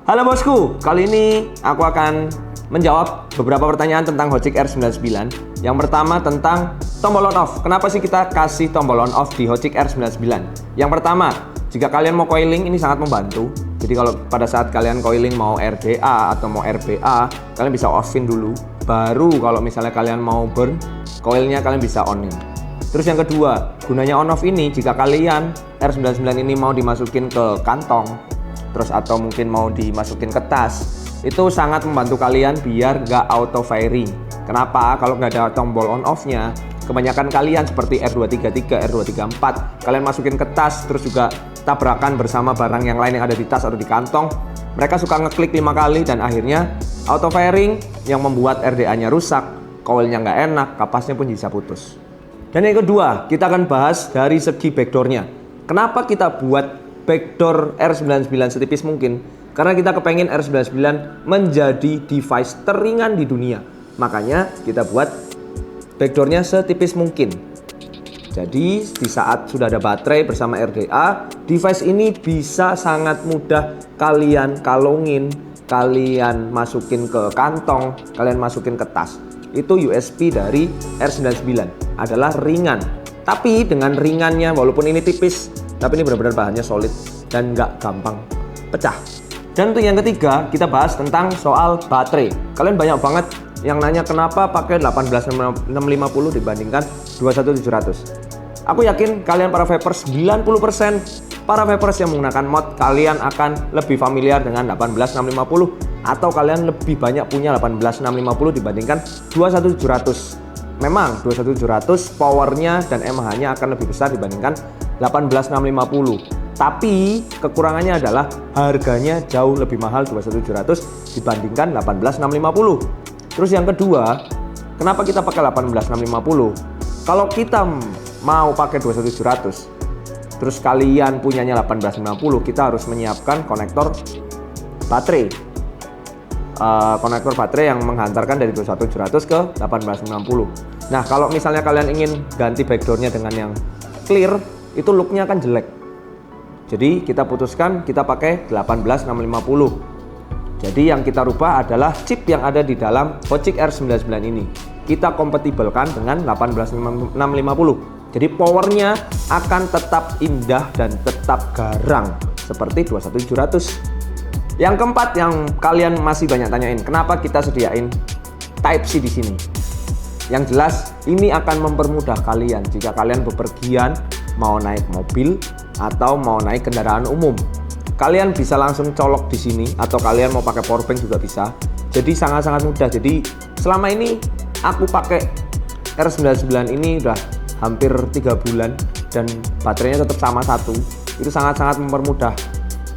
Halo bosku, kali ini aku akan menjawab beberapa pertanyaan tentang Hotchick R99. Yang pertama tentang tombol on off. Kenapa sih kita kasih tombol on off di Hotchick R99? Yang pertama, jika kalian mau coiling ini sangat membantu. Jadi kalau pada saat kalian coiling mau RDA atau mau RBA, kalian bisa off-in dulu. Baru kalau misalnya kalian mau burn, coilnya kalian bisa on-in. Terus yang kedua, gunanya on off ini jika kalian R99 ini mau dimasukin ke kantong, terus atau mungkin mau dimasukin ke tas, itu sangat membantu kalian biar nggak auto firing. Kenapa? Kalau nggak ada tombol on off nya, kebanyakan kalian seperti R233, R234 kalian masukin ke tas terus juga tabrakan bersama barang yang lain yang ada di tas atau di kantong, mereka suka ngeklik 5 kali dan akhirnya auto firing yang membuat RDA nya rusak, coilnya nggak enak, kapasnya pun bisa putus. Dan yang kedua, kita akan bahas dari segi backdoornya. Kenapa kita buat backdoor R99 setipis mungkin? Karena kita kepengen R99 menjadi device teringan di dunia. Makanya kita buat backdoornya setipis mungkin. Jadi di saat sudah ada baterai bersama RDA, device ini bisa sangat mudah kalian kalungin, kalian masukin ke kantong, kalian masukin ke tas. Itu USP dari R99 adalah ringan. Tapi dengan ringannya, walaupun ini tipis, tapi ini benar-benar bahannya solid dan nggak gampang pecah. Dan untuk yang ketiga, kita bahas tentang soal baterai. Kalian banyak banget yang nanya kenapa pakai 18650 dibandingkan 21700. Aku yakin kalian para vapers, 90% para vapers yang menggunakan mod, kalian akan lebih familiar dengan 18650 atau kalian lebih banyak punya 18650 dibandingkan 21700. Memang 21700 powernya dan mAh-nya akan lebih besar dibandingkan 18650. Tapi kekurangannya adalah harganya jauh lebih mahal 21700 dibandingkan 18650. Terus yang kedua, kenapa kita pakai 18650? Kalau kita mau pakai 21700, terus kalian punyanya 1850, kita harus menyiapkan konektor baterai. Konektor baterai yang menghantarkan dari 21700 ke 1890. Nah, kalau misalnya kalian ingin ganti backdoornya dengan yang clear, itu looknya akan jelek. Jadi kita putuskan kita pakai 18650. Jadi yang kita rubah adalah chip yang ada di dalam Hotchick R99 ini. Kita kompatibelkan dengan 18650. Jadi powernya akan tetap indah dan tetap garang seperti 21700. Yang keempat yang kalian masih banyak tanyain, kenapa kita sediain Type-C di sini? Yang jelas ini akan mempermudah kalian jika kalian bepergian, mau naik mobil atau mau naik kendaraan umum. Kalian bisa langsung colok di sini atau kalian mau pakai powerbank juga bisa. Jadi sangat-sangat mudah. Jadi selama ini aku pakai R99 ini udah hampir 3 bulan dan baterainya tetap sama satu. Itu sangat-sangat mempermudah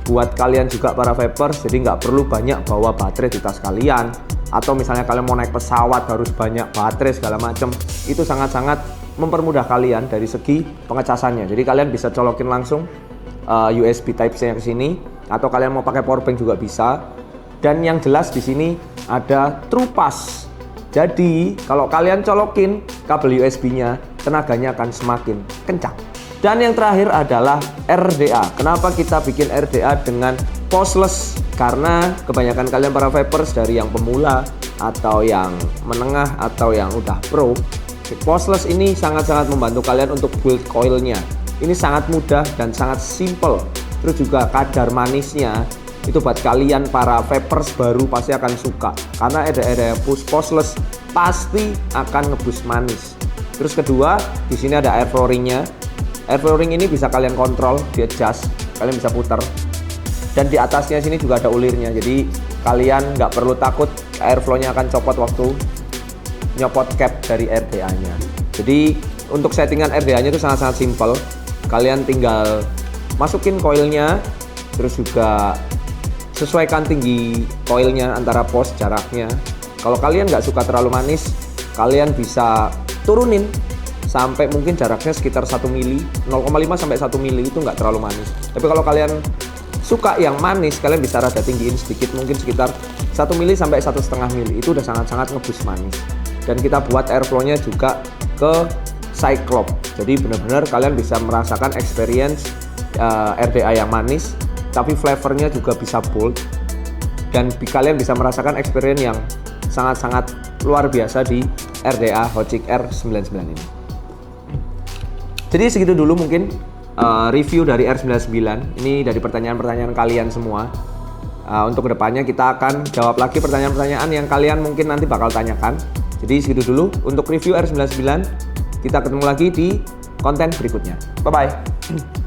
buat kalian juga para vapers, jadi nggak perlu banyak bawa baterai di tas kalian, atau misalnya kalian mau naik pesawat harus banyak baterai segala macam. Itu sangat-sangat mempermudah kalian dari segi pengecasannya. Jadi kalian bisa colokin langsung USB Type-C nya ke sini, atau kalian mau pakai powerbank juga bisa. Dan yang jelas di sini ada TruePass. Jadi kalau kalian colokin kabel USB-nya, tenaganya akan semakin kencang. Dan yang terakhir adalah RDA. Kenapa kita bikin RDA dengan postless? Karena kebanyakan kalian para vapers dari yang pemula atau yang menengah atau yang udah pro, postless ini sangat-sangat membantu kalian untuk build coilnya. Ini sangat mudah dan sangat simple. Terus juga kadar manisnya itu buat kalian para vapers baru pasti akan suka. Karena RDA postless pasti akan ngeboost manis. Terus kedua, di sini ada air flowing-nya. Air flowing ini bisa kalian kontrol, di adjust, kalian bisa putar. Dan di atasnya sini juga ada ulirnya, jadi kalian nggak perlu takut airflow-nya akan copot waktu nyopot cap dari RDA-nya. Jadi untuk settingan RDA-nya itu sangat-sangat simple. Kalian tinggal masukin coilnya, terus juga sesuaikan tinggi coilnya antara pos jaraknya. Kalau kalian nggak suka terlalu manis, kalian bisa turunin sampai mungkin jaraknya sekitar 1 mili, 0,5 sampai 1 mili, itu nggak terlalu manis. Tapi kalau kalian suka yang manis, kalian bisa rada tinggiin sedikit, mungkin sekitar 1 mili sampai 1,5 mili. Itu udah sangat-sangat ngeboost manis. Dan kita buat airflow-nya juga ke Cyclops. Jadi benar-benar kalian bisa merasakan experience RDA yang manis, tapi flavornya juga bisa bold. dan kalian bisa merasakan experience yang sangat-sangat luar biasa di RDA Hocic R99 ini. Jadi segitu dulu mungkin review dari R99. Ini dari pertanyaan-pertanyaan kalian semua. Untuk kedepannya kita akan jawab lagi pertanyaan-pertanyaan yang kalian mungkin nanti bakal tanyakan. Jadi segitu dulu untuk review R99. Kita ketemu lagi di konten berikutnya. Bye-bye.